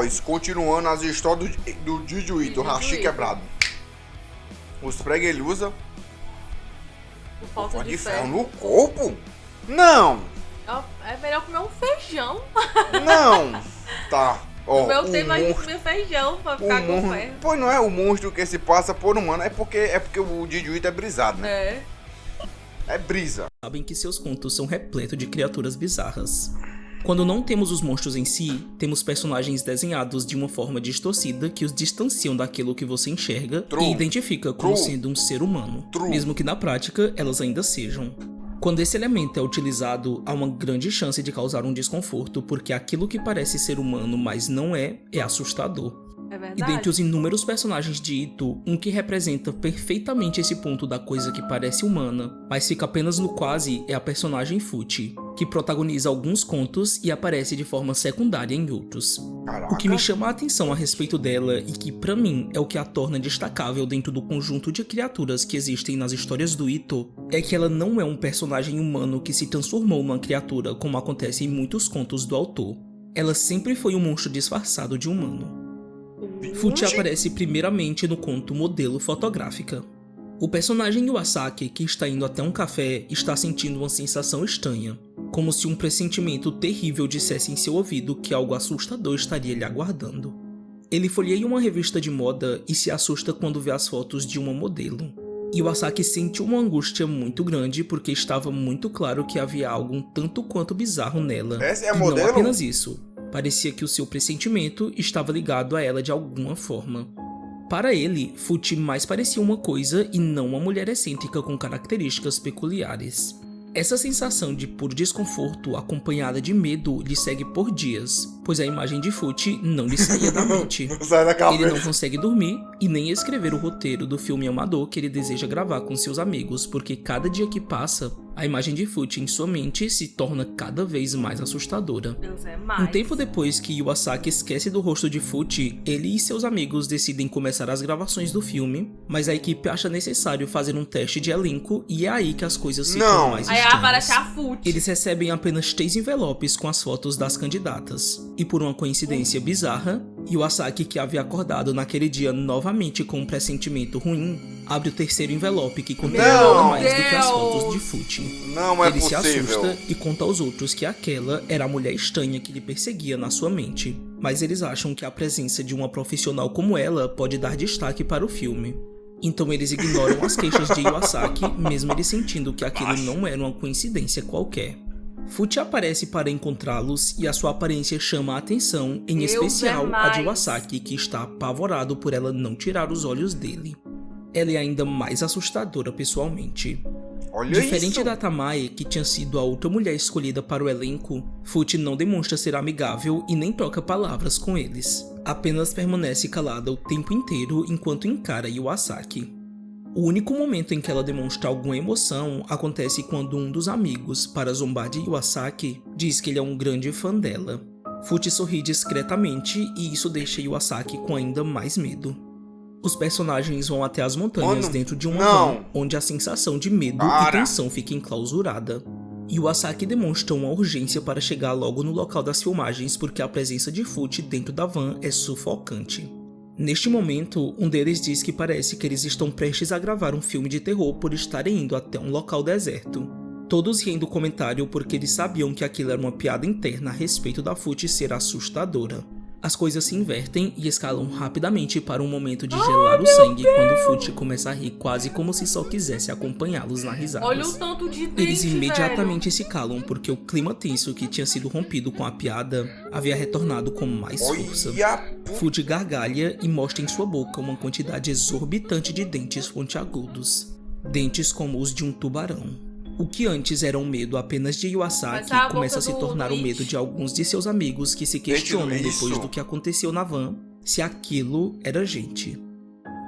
nós, continuando as histórias do Junji Ito, Hashi quebrado. Os pregos ele usa. Por falta de ferro ferro. no corpo? Não! É melhor comer um feijão. Não! Tá. Ó, No meu tempo a gente comia feijão pra ficar com ferro. Pois não é o monstro que se passa por humano, é porque o Junji Ito é brisado, né? É. É brisa. Sabem que seus contos são repletos de criaturas bizarras. Quando não temos os monstros em si, temos personagens desenhados de uma forma distorcida que os distanciam daquilo que você enxerga e identifica como sendo um ser humano, mesmo que na prática elas ainda sejam. Quando esse elemento é utilizado, há uma grande chance de causar um desconforto, porque aquilo que parece ser humano, mas não é assustador. É E verdade. dentre os inúmeros personagens de Ito, um que representa perfeitamente esse ponto da coisa que parece humana, mas fica apenas no quase, é a personagem Fuchi, que protagoniza alguns contos e aparece de forma secundária em outros. Caraca. O que me chama a atenção a respeito dela, e que pra mim é o que a torna destacável dentro do conjunto de criaturas que existem nas histórias do Ito, é que ela não é um personagem humano que se transformou numa criatura como acontece em muitos contos do autor. Ela sempre foi um monstro disfarçado de humano. Fuchi aparece primeiramente no conto Modelo Fotográfica. O personagem Iwasaki, que está indo até um café, está sentindo uma sensação estranha, como se um pressentimento terrível dissesse em seu ouvido que algo assustador estaria lhe aguardando. Ele folheia uma revista de moda e se assusta quando vê as fotos de uma modelo. Iwasaki sente uma angústia muito grande porque estava muito claro que havia algo um tanto quanto bizarro nela. Essa é a e modelo? não apenas isso. Parecia que o seu pressentimento estava ligado a ela de alguma forma. Para ele, Fuchi mais parecia uma coisa e não uma mulher excêntrica com características peculiares. Essa sensação de puro desconforto acompanhada de medo lhe segue por dias, pois a imagem de Fuchi não lhe saía da mente. Sai da cabeça. Ele não consegue dormir e nem escrever o roteiro do filme amador que ele deseja gravar com seus amigos, porque cada dia que passa, a imagem de Fuchi em sua mente se torna cada vez mais assustadora. Deus é mais. Um tempo depois que Iwasaki esquece do rosto de Fuchi, ele e seus amigos decidem começar as gravações do filme, mas a equipe acha necessário fazer um teste de elenco e é aí que as coisas ficam mais Aí estranhas. aparece a Fuchi. Eles recebem apenas 3 envelopes com as fotos das candidatas, e por uma coincidência bizarra, Iwasaki, que havia acordado naquele dia novamente com um pressentimento ruim, abre o terceiro envelope que contém nada mais do que as fotos de Fuchi. Não é Ele se possível. assusta e conta aos outros que aquela era a mulher estranha que lhe perseguia na sua mente, mas eles acham que a presença de uma profissional como ela pode dar destaque para o filme. Então eles ignoram as queixas de Iwasaki, mesmo ele sentindo que aquilo não era uma coincidência qualquer. Fuchi aparece para encontrá-los e a sua aparência chama a atenção, em Deus especial é a mais. de Iwasaki, que está apavorado por ela não tirar os olhos dele. Ela é ainda mais assustadora pessoalmente. Olha Diferente isso. da Tamae, que tinha sido a outra mulher escolhida para o elenco, Fuchi não demonstra ser amigável e nem troca palavras com eles. Apenas permanece calada o tempo inteiro enquanto encara Iwasaki. O único momento em que ela demonstra alguma emoção acontece quando um dos amigos, para zombar de Iwasaki, diz que ele é um grande fã dela. Fuchi sorri discretamente e isso deixa Iwasaki com ainda mais medo. Os personagens vão até as montanhas dentro de uma van, onde a sensação de medo e tensão fica enclausurada. Iwasaki demonstra uma urgência para chegar logo no local das filmagens porque a presença de Fuchi dentro da van é sufocante. Neste momento, um deles diz que parece que eles estão prestes a gravar um filme de terror por estarem indo até um local deserto. Todos riem do comentário porque eles sabiam que aquilo era uma piada interna a respeito da Fuchi ser assustadora. As coisas se invertem e escalam rapidamente para um momento de gelar o sangue quando Fuchi começa a rir quase como se só quisesse acompanhá-los na risada. Olha o tanto de dente, Eles imediatamente velho. se calam porque o clima tenso que tinha sido rompido com a piada havia retornado com mais força. Fuchi gargalha e mostra em sua boca uma quantidade exorbitante de dentes pontiagudos. Dentes como os de um tubarão. O que antes era um medo apenas de Iwasaki começa a se tornar o medo de alguns de seus amigos que se questionam depois do que aconteceu na van, se aquilo era gente.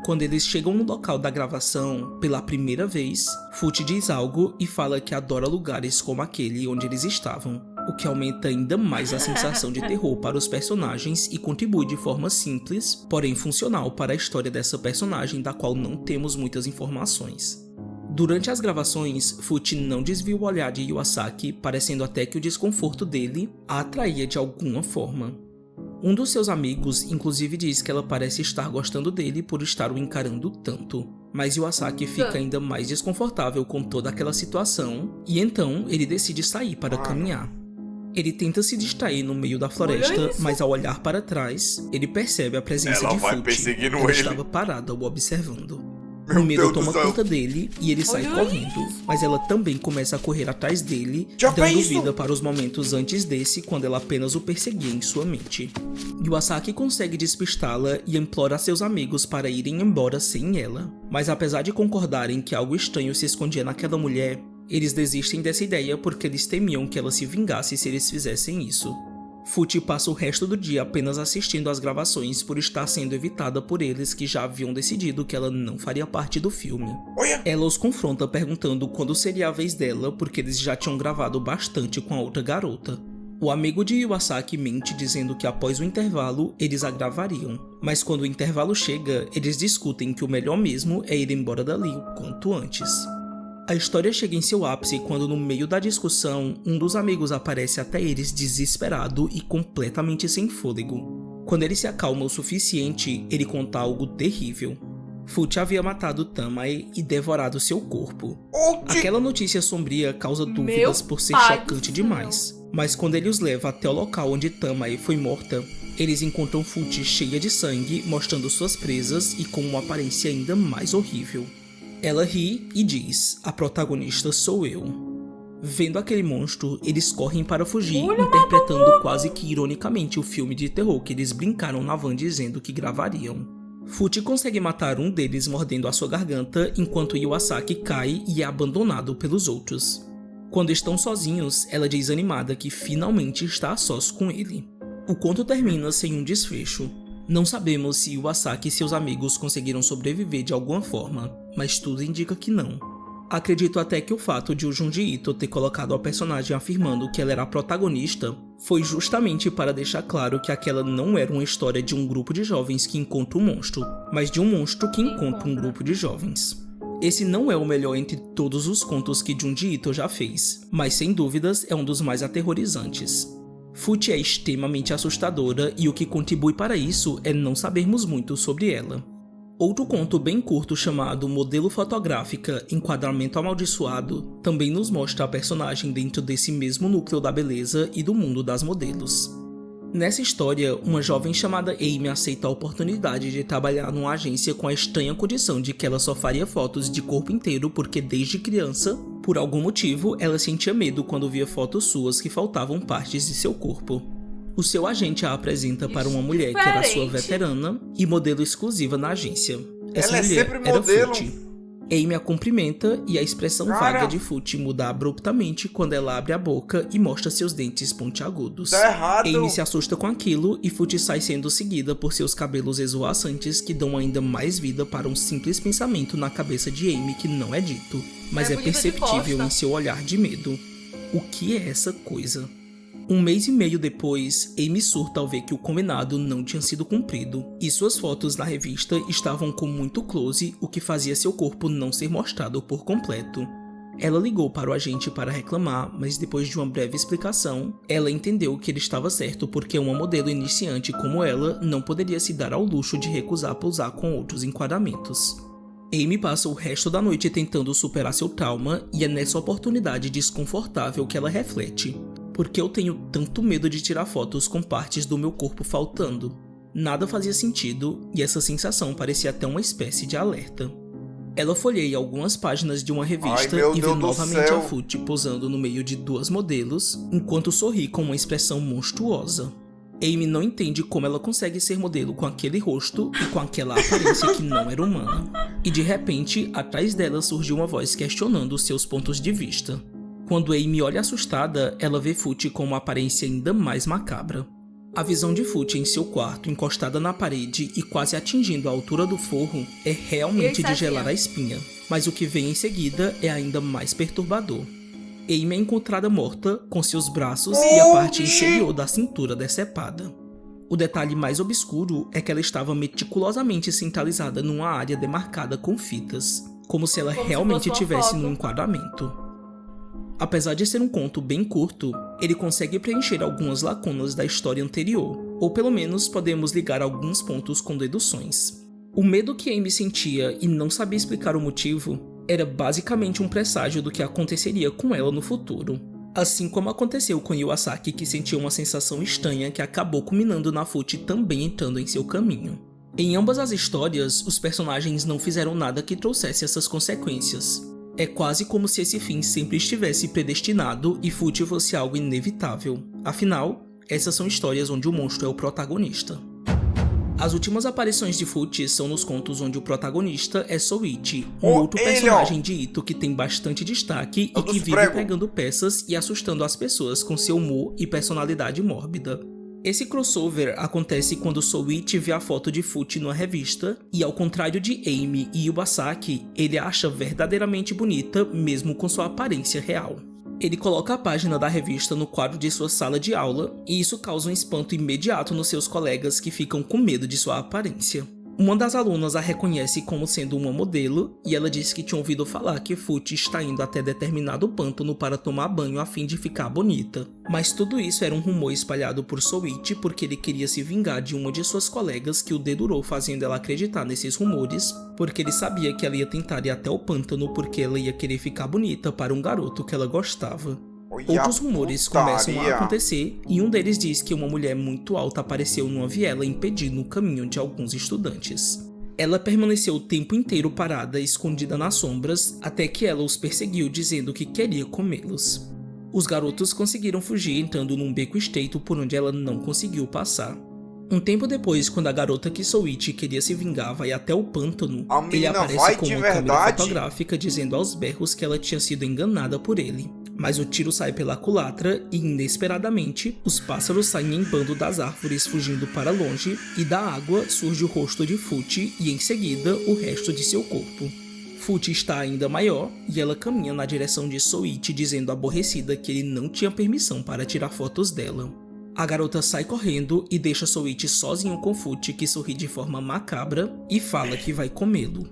Quando eles chegam no local da gravação, pela primeira vez, Fuchi diz algo e fala que adora lugares como aquele onde eles estavam, o que aumenta ainda mais a sensação de terror para os personagens e contribui de forma simples, porém funcional para a história dessa personagem da qual não temos muitas informações. Durante as gravações, Fuchi não desvia o olhar de Iwasaki, parecendo até que o desconforto dele a atraía de alguma forma. Um dos seus amigos inclusive diz que ela parece estar gostando dele por estar o encarando tanto, mas Iwasaki fica ainda mais desconfortável com toda aquela situação e então ele decide sair para caminhar. Ele tenta se distrair no meio da floresta, mas ao olhar para trás, ele percebe a presença de Fuchi. Ela estava parada o observando. O medo toma conta dele e ele sai correndo, mas ela também começa a correr atrás dele, dando vida para os momentos antes desse, quando ela apenas o perseguia em sua mente. Iwasaki consegue despistá-la e implora a seus amigos para irem embora sem ela, mas apesar de concordarem que algo estranho se escondia naquela mulher, eles desistem dessa ideia porque eles temiam que ela se vingasse se eles fizessem isso. Fuchi passa o resto do dia apenas assistindo às gravações por estar sendo evitada por eles que já haviam decidido que ela não faria parte do filme. Ela os confronta perguntando quando seria a vez dela porque eles já tinham gravado bastante com a outra garota. O amigo de Iwasaki mente dizendo que após o intervalo eles a gravariam, mas quando o intervalo chega, eles discutem que o melhor mesmo é ir embora dali o quanto antes. A história chega em seu ápice quando, no meio da discussão, um dos amigos aparece até eles desesperado e completamente sem fôlego. Quando ele se acalma o suficiente, ele conta algo terrível. Fuchi havia matado Tamae e devorado seu corpo. Aquela notícia sombria causa dúvidas por ser chocante demais, mas quando ele os leva até o local onde Tamae foi morta, eles encontram Fuchi cheia de sangue, mostrando suas presas e com uma aparência ainda mais horrível. Ela ri e diz: "A protagonista sou eu." Vendo aquele monstro, eles correm para fugir, interpretando quase que ironicamente o filme de terror que eles brincaram na van dizendo que gravariam. Fuchi consegue matar um deles mordendo a sua garganta, enquanto Iwasaki cai e é abandonado pelos outros. Quando estão sozinhos, ela diz animada que finalmente está a sós com ele. O conto termina sem um desfecho. Não sabemos se Iwasaki e seus amigos conseguiram sobreviver de alguma forma, mas tudo indica que não. Acredito até que o fato de o Junji Ito ter colocado a personagem afirmando que ela era a protagonista foi justamente para deixar claro que aquela não era uma história de um grupo de jovens que encontra um monstro, mas de um monstro que encontra um grupo de jovens. Esse não é o melhor entre todos os contos que Junji Ito já fez, mas sem dúvidas é um dos mais aterrorizantes. Fuchi é extremamente assustadora e o que contribui para isso é não sabermos muito sobre ela. Outro conto bem curto chamado Modelo Fotográfica Enquadramento Amaldiçoado também nos mostra a personagem dentro desse mesmo núcleo da beleza e do mundo das modelos. Nessa história, uma jovem chamada Amy aceita a oportunidade de trabalhar numa agência com a estranha condição de que ela só faria fotos de corpo inteiro porque desde criança, por algum motivo, ela sentia medo quando via fotos suas que faltavam partes de seu corpo. O seu agente a apresenta para uma mulher que era sua veterana e modelo exclusiva na agência. Essa mulher era Fuchi. Amy a cumprimenta e a expressão vaga de Fuchi muda abruptamente quando ela abre a boca e mostra seus dentes pontiagudos. Amy se assusta com aquilo e Fuchi sai sendo seguida por seus cabelos esvoaçantes que dão ainda mais vida para um simples pensamento na cabeça de Amy que não é dito, mas é perceptível em seu olhar de medo. O que é essa coisa? Um mês e meio depois, Amy surta ao ver que o combinado não tinha sido cumprido, e suas fotos na revista estavam com muito close, o que fazia seu corpo não ser mostrado por completo. Ela ligou para o agente para reclamar, mas depois de uma breve explicação, ela entendeu que ele estava certo porque uma modelo iniciante como ela não poderia se dar ao luxo de recusar pousar com outros enquadramentos. Amy passa o resto da noite tentando superar seu trauma e é nessa oportunidade desconfortável que ela reflete. Por que eu tenho tanto medo de tirar fotos com partes do meu corpo faltando? Nada fazia sentido e essa sensação parecia até uma espécie de alerta. Ela folheia algumas páginas de uma revista e vê novamente a Fuchi posando no meio de duas modelos, enquanto sorri com uma expressão monstruosa. Amy não entende como ela consegue ser modelo com aquele rosto e com aquela aparência que não era humana. E de repente, atrás dela surge uma voz questionando seus pontos de vista. Quando Amy olha assustada, ela vê Fuchi com uma aparência ainda mais macabra. A visão de Fuchi em seu quarto, encostada na parede e quase atingindo a altura do forro, é realmente de gelar a espinha, mas o que vem em seguida é ainda mais perturbador. Amy é encontrada morta, com seus braços e a parte inferior da cintura decepada. O detalhe mais obscuro é que ela estava meticulosamente centralizada numa área demarcada com fitas, como se ela realmente estivesse num enquadramento. Apesar de ser um conto bem curto, ele consegue preencher algumas lacunas da história anterior, ou pelo menos podemos ligar alguns pontos com deduções. O medo que Amy sentia e não sabia explicar o motivo era basicamente um presságio do que aconteceria com ela no futuro. Assim como aconteceu com Iwasaki, que sentiu uma sensação estranha que acabou culminando na Fuchi também entrando em seu caminho. Em ambas as histórias, os personagens não fizeram nada que trouxesse essas consequências. É quase como se esse fim sempre estivesse predestinado e Fuchi fosse algo inevitável. Afinal, essas são histórias onde o monstro é o protagonista. As últimas aparições de Fuchi são nos contos onde o protagonista é Souichi, um outro personagem de Ito que tem bastante destaque e que vive pegando peças e assustando as pessoas com seu humor e personalidade mórbida. Esse crossover acontece quando Souichi vê a foto de Fuchi numa revista e, ao contrário de Amy e Iwasaki, ele a acha verdadeiramente bonita mesmo com sua aparência real. Ele coloca a página da revista no quadro de sua sala de aula e isso causa um espanto imediato nos seus colegas que ficam com medo de sua aparência. Uma das alunas a reconhece como sendo uma modelo e ela diz que tinha ouvido falar que Fuchi está indo até determinado pântano para tomar banho a fim de ficar bonita. Mas tudo isso era um rumor espalhado por Souichi porque ele queria se vingar de uma de suas colegas que o dedurou fazendo ela acreditar nesses rumores, porque ele sabia que ela ia tentar ir até o pântano porque ela ia querer ficar bonita para um garoto que ela gostava. Outros rumores começam a acontecer e um deles diz que uma mulher muito alta apareceu numa viela impedindo o caminho de alguns estudantes. Ela permaneceu o tempo inteiro parada, escondida nas sombras, até que ela os perseguiu dizendo que queria comê-los. Os garotos conseguiram fugir entrando num beco estreito por onde ela não conseguiu passar. Um tempo depois, quando a garota que Souichi queria se vingar vai até o pântano, ele aparece com uma câmera fotográfica dizendo aos berros que ela tinha sido enganada por ele. Mas o tiro sai pela culatra e, inesperadamente, os pássaros saem em bando das árvores fugindo para longe e da água surge o rosto de Fuchi e, em seguida, o resto de seu corpo. Fuchi está ainda maior e ela caminha na direção de Souichi dizendo aborrecida que ele não tinha permissão para tirar fotos dela. A garota sai correndo e deixa Souichi sozinho com Fuchi, que sorri de forma macabra e fala que vai comê-lo.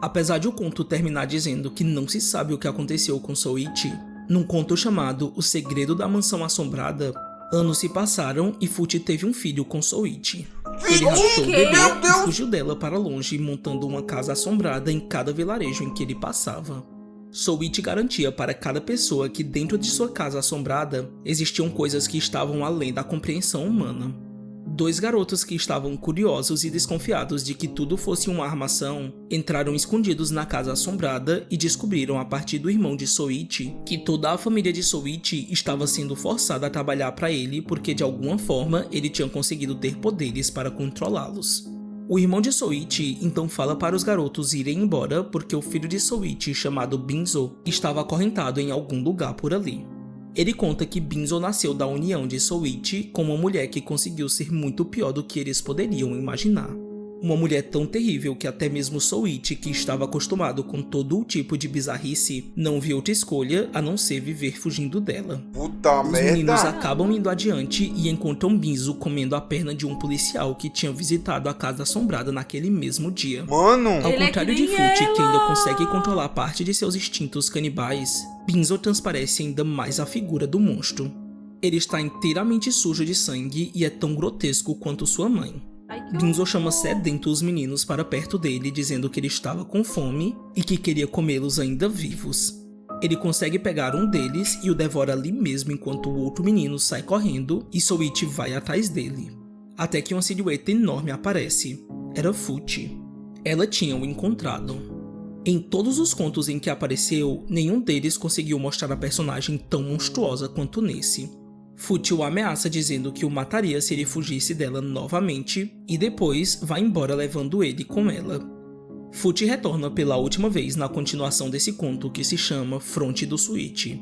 Apesar de o conto terminar dizendo que não se sabe o que aconteceu com Souichi, num conto chamado O Segredo da Mansão Assombrada, anos se passaram e Fuchi teve um filho com Souichi. Ele raptou o bebê e fugiu dela para longe, montando uma casa assombrada em cada vilarejo em que ele passava. Souichi garantia para cada pessoa que dentro de sua casa assombrada existiam coisas que estavam além da compreensão humana. Dois garotos que estavam curiosos e desconfiados de que tudo fosse uma armação, entraram escondidos na casa assombrada e descobriram a partir do irmão de Souichi que toda a família de Souichi estava sendo forçada a trabalhar para ele porque de alguma forma ele tinha conseguido ter poderes para controlá-los. O irmão de Souichi então fala para os garotos irem embora porque o filho de Souichi, chamado Binzo, estava acorrentado em algum lugar por ali. Ele conta que Binzo nasceu da união de Souichi com uma mulher que conseguiu ser muito pior do que eles poderiam imaginar. Uma mulher tão terrível que até mesmo Souichi, que estava acostumado com todo o tipo de bizarrice, não viu outra escolha a não ser viver fugindo dela. Puta Os merda! meninos acabam indo adiante e encontram Binzo comendo a perna de um policial que tinha visitado a casa assombrada naquele mesmo dia. Mano! Ao Ele é contrário que de nem Fuchi, que ainda ela. consegue controlar parte de seus instintos canibais, Binzo transparece ainda mais a figura do monstro. Ele está inteiramente sujo de sangue e é tão grotesco quanto sua mãe. Ai, que Binzo chama sedento os meninos para perto dele, dizendo que ele estava com fome e que queria comê-los ainda vivos. Ele consegue pegar um deles e o devora ali mesmo enquanto o outro menino sai correndo e Souichi vai atrás dele. Até que uma silhueta enorme aparece. Era Fuchi. Ela tinha o encontrado. Em todos os contos em que apareceu, nenhum deles conseguiu mostrar a personagem tão monstruosa quanto nesse. Fuchi o ameaça dizendo que o mataria se ele fugisse dela novamente e depois vai embora levando ele com ela. Fuchi retorna pela última vez na continuação desse conto que se chama Fronte do Souichi.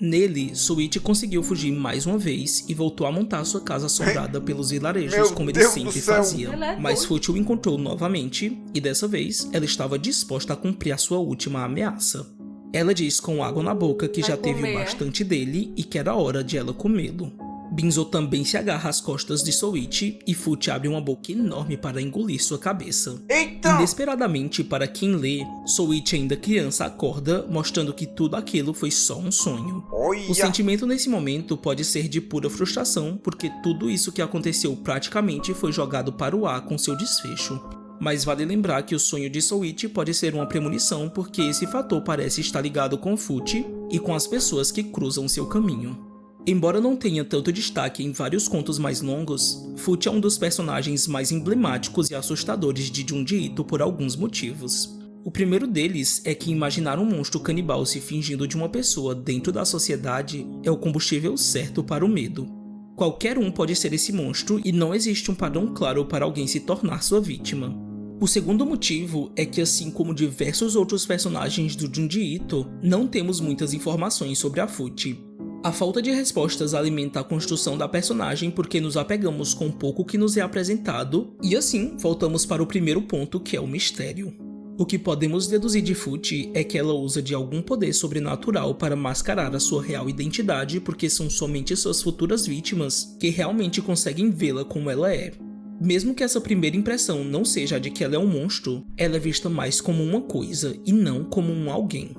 Nele, Souichi conseguiu fugir mais uma vez e voltou a montar sua casa assombrada pelos vilarejos como ele sempre fazia. Mas Fuchi o encontrou novamente e dessa vez ela estava disposta a cumprir a sua última ameaça. Ela diz com água na boca que já teve o bastante dele e que era hora de ela comê-lo. Binzo também se agarra às costas de Souichi e Fute abre uma boca enorme para engolir sua cabeça. Eita! Inesperadamente para quem lê, Souichi ainda criança acorda, mostrando que tudo aquilo foi só um sonho. Olha! O sentimento nesse momento pode ser de pura frustração, porque tudo isso que aconteceu praticamente foi jogado para o ar com seu desfecho. Mas vale lembrar que o sonho de Souichi pode ser uma premonição, porque esse fator parece estar ligado com Fute e com as pessoas que cruzam seu caminho. Embora não tenha tanto destaque em vários contos mais longos, Fute é um dos personagens mais emblemáticos e assustadores de Junji Ito por alguns motivos. O primeiro deles é que imaginar um monstro canibal se fingindo de uma pessoa dentro da sociedade é o combustível certo para o medo. Qualquer um pode ser esse monstro e não existe um padrão claro para alguém se tornar sua vítima. O segundo motivo é que, assim como diversos outros personagens do Junji Ito, não temos muitas informações sobre a Fute. A falta de respostas alimenta a construção da personagem porque nos apegamos com pouco que nos é apresentado, e assim voltamos para o primeiro ponto, que é o mistério. O que podemos deduzir de Fute é que ela usa de algum poder sobrenatural para mascarar a sua real identidade, porque são somente suas futuras vítimas que realmente conseguem vê-la como ela é. Mesmo que essa primeira impressão não seja a de que ela é um monstro, ela é vista mais como uma coisa e não como um alguém.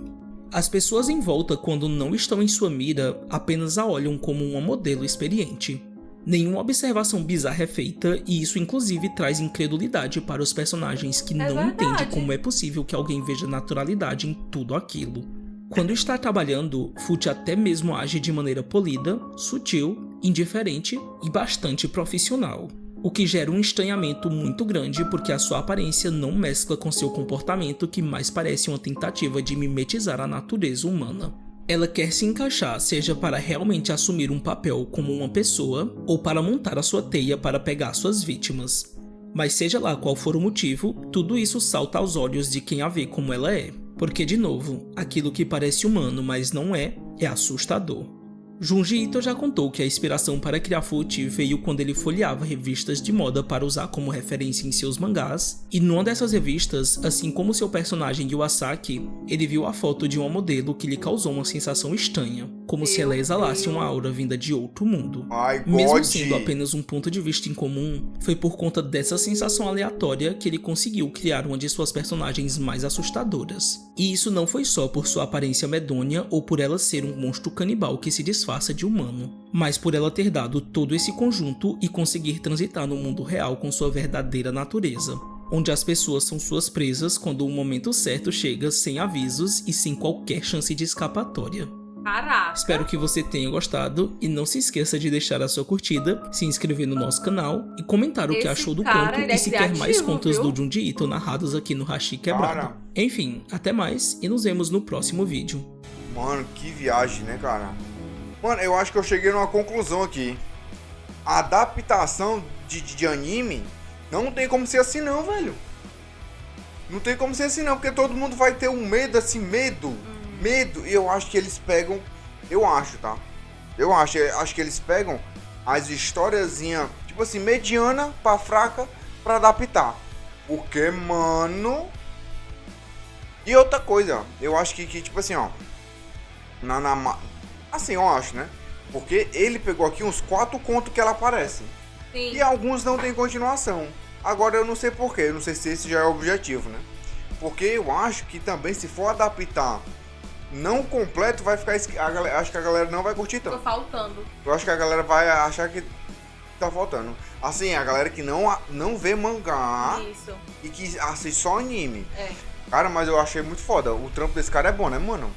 As pessoas em volta, quando não estão em sua mira, apenas a olham como uma modelo experiente. Nenhuma observação bizarra é feita, e isso inclusive traz incredulidade para os personagens que não entendem como é possível que alguém veja naturalidade em tudo aquilo. Quando está trabalhando, Fute até mesmo age de maneira polida, sutil, indiferente e bastante profissional. O que gera um estranhamento muito grande porque a sua aparência não mescla com seu comportamento, que mais parece uma tentativa de mimetizar a natureza humana. Ela quer se encaixar, seja para realmente assumir um papel como uma pessoa, ou para montar a sua teia para pegar suas vítimas. Mas seja lá qual for o motivo, tudo isso salta aos olhos de quem a vê como ela é. Porque, de novo, aquilo que parece humano, mas não é assustador. Junji Ito já contou que a inspiração para criar Fute veio quando ele folheava revistas de moda para usar como referência em seus mangás, e numa dessas revistas, assim como seu personagem Iwasaki, ele viu a foto de uma modelo que lhe causou uma sensação estranha, como se ela exalasse uma aura vinda de outro mundo. Mesmo sendo apenas um ponto de vista incomum, foi por conta dessa sensação aleatória que ele conseguiu criar uma de suas personagens mais assustadoras. E isso não foi só por sua aparência medonha ou por ela ser um monstro canibal que se disfarça de humano, mas por ela ter dado todo esse conjunto e conseguir transitar no mundo real com sua verdadeira natureza, onde as pessoas são suas presas quando o momento certo chega, sem avisos e sem qualquer chance de escapatória. Caraca. Espero que você tenha gostado e não se esqueça de deixar a sua curtida, se inscrever no nosso canal e comentar o que achou do conto e se quer mais contos do Junji Ito narrados aqui no Hashi Quebrado. Enfim, até mais e nos vemos no próximo vídeo. Mano, que viagem, né, cara? Mano, eu acho que eu cheguei numa conclusão aqui. A adaptação de anime não tem como ser assim não, velho. Não tem como ser assim não, porque todo mundo vai ter um medo, assim, medo. E eu acho que eles pegam... Eu acho, tá? Acho que eles pegam as historiazinhas, tipo assim, mediana pra fraca pra adaptar. Porque, mano... E outra coisa, eu acho que tipo assim, ó... Assim, eu acho, né? Porque ele pegou aqui uns 4 contos que ela aparece. Sim. E alguns não tem continuação. Agora eu não sei porquê, eu não sei se esse já é o objetivo, né? Porque eu acho que também, se for adaptar não completo, vai ficar... Acho que a galera não vai curtir tanto. Ficou faltando. Eu acho que a galera vai achar que tá faltando. Assim, a galera que não vê mangá. Isso. E que assiste só anime. É. Cara, mas eu achei muito foda. O trampo desse cara é bom, né, mano?